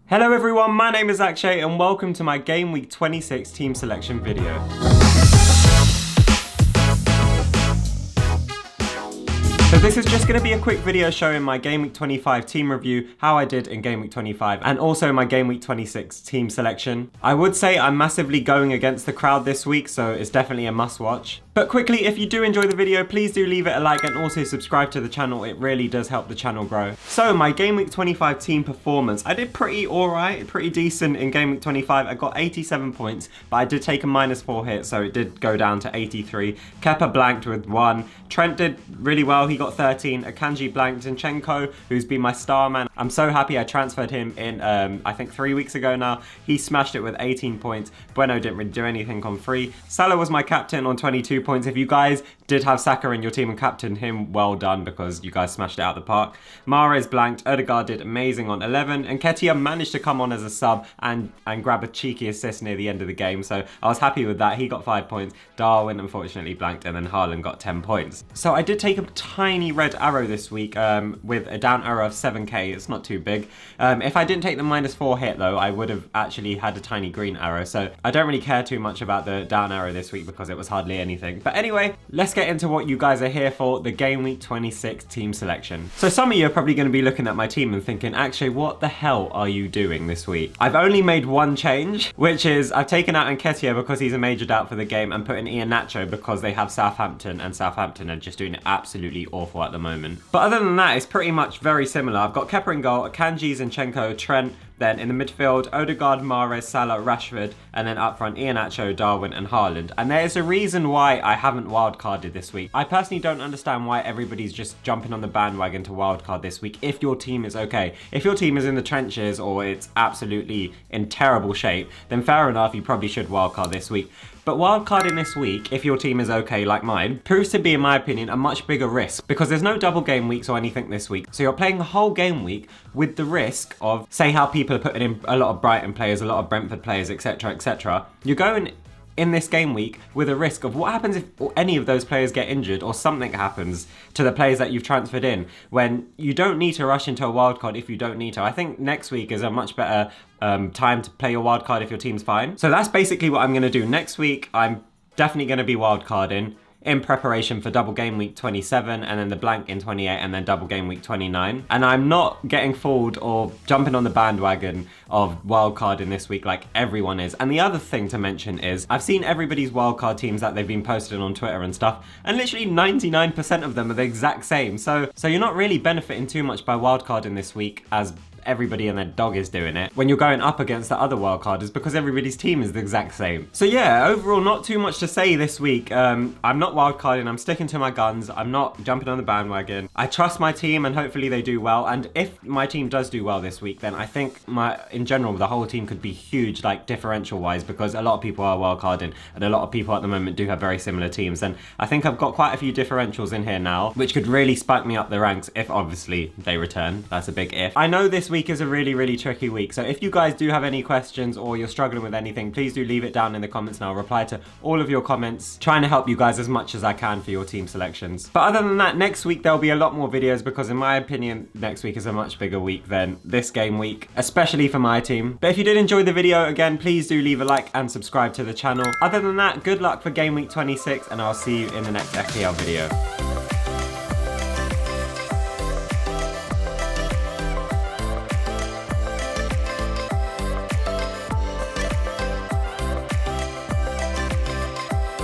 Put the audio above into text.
Hello everyone, my name is Akshay and welcome to my Game Week 26 team selection video. So this is just going to be a quick video showing my Game Week 25 team review, how I did in Game Week 25, and also my Game Week 26 team selection. I would say I'm massively going against the crowd this week, so it's definitely a must watch. But quickly, if you do enjoy the video, please do leave it a like and also subscribe to the channel. It really does help the channel grow. So my Game Week 25 team performance, I did pretty alright, pretty decent in Game Week 25. I got 87 points, but I did take a -4 hit, so it did go down to 83. Kepa blanked with 1. Trent did really well, he got 13. Akanji blanked. Zinchenko, who's been my star man, I'm so happy I transferred him in, I think 3 weeks ago now. He smashed it with 18 points. Bueno didn't really do anything on free. Salah was my captain on 22 points. If you guys did have Saka in your team and captained him, well done, because you guys smashed it out of the park. Mahrez blanked. Odegaard did amazing on 11. And Nketiah managed to come on as a sub and grab a cheeky assist near the end of the game. So I was happy with that. He got 5 points. Darwin unfortunately blanked, and then Haaland got 10 points. So I did take a tiny red arrow this week with a down arrow of 7k. It's not too big. If I didn't take the -4 hit though, I would have actually had a tiny green arrow. So I don't really care too much about the down arrow this week because it was hardly anything. But anyway, let's get into what you guys are here for, the Game Week 26 team selection. So some of you are probably going to be looking at my team and thinking, actually, what the hell are you doing this week? I've only made one change, which is I've taken out Nketiah because he's a major doubt for the game and put in Iheanacho because they have Southampton, and Southampton are just doing it absolutely awful at the moment. But other than that, it's pretty much very similar. I've got Kepa in goal, Akanji, Zinchenko, Trent. Then in the midfield, Odegaard, Mahrez, Salah, Rashford, and then up front, Iheanacho, Darwin, and Haaland. And there's a reason why I haven't wildcarded this week. I personally don't understand why everybody's just jumping on the bandwagon to wildcard this week if your team is okay. If your team is in the trenches or it's absolutely in terrible shape, then fair enough, you probably should wildcard this week. But wildcarding this week, if your team is okay like mine, proves to be, in my opinion, a much bigger risk because there's no double game weeks or anything this week. So you're playing the whole game week with the risk of, say how people are putting in a lot of Brighton players, a lot of Brentford players, etc, etc. You're going in this game week with a risk of what happens if any of those players get injured or something happens to the players that you've transferred in, when you don't need to rush into a wildcard if you don't need to. I think next week is a much better time to play your wildcard if your team's fine. So that's basically what I'm going to do. Next week, I'm definitely going to be wildcarding in preparation for double game week 27 and then the blank in 28 and then double game week 29. And I'm not getting fooled or jumping on the bandwagon of wildcarding this week like everyone is. And the other thing to mention is I've seen everybody's wildcard teams that they've been posted on Twitter and stuff, and literally 99% of them are the exact same. So you're not really benefiting too much by wildcarding this week as everybody and their dog is doing it when you're going up against the other wildcarders because everybody's team is the exact same. So yeah, overall not too much to say this week. I'm not wildcarding, I'm sticking to my guns, I'm not jumping on the bandwagon. I trust my team and hopefully they do well, and if my team does do well this week, then I think in general the whole team could be huge, like differential wise, because a lot of people are wildcarding and a lot of people at the moment do have very similar teams, and I think I've got quite a few differentials in here now which could really spike me up the ranks if obviously they return. That's a big if. I know this week is a really tricky week, so if you guys do have any questions or you're struggling with anything, please do leave it down in the comments and I'll reply to all of your comments, trying to help you guys as much as I can for your team selections. But other than that, next week there'll be a lot more videos because in my opinion next week is a much bigger week than this game week, especially for my team. But if you did enjoy the video, again, please do leave a like and subscribe to the channel. Other than that, good luck for game week 26 and I'll see you in the next FPL video.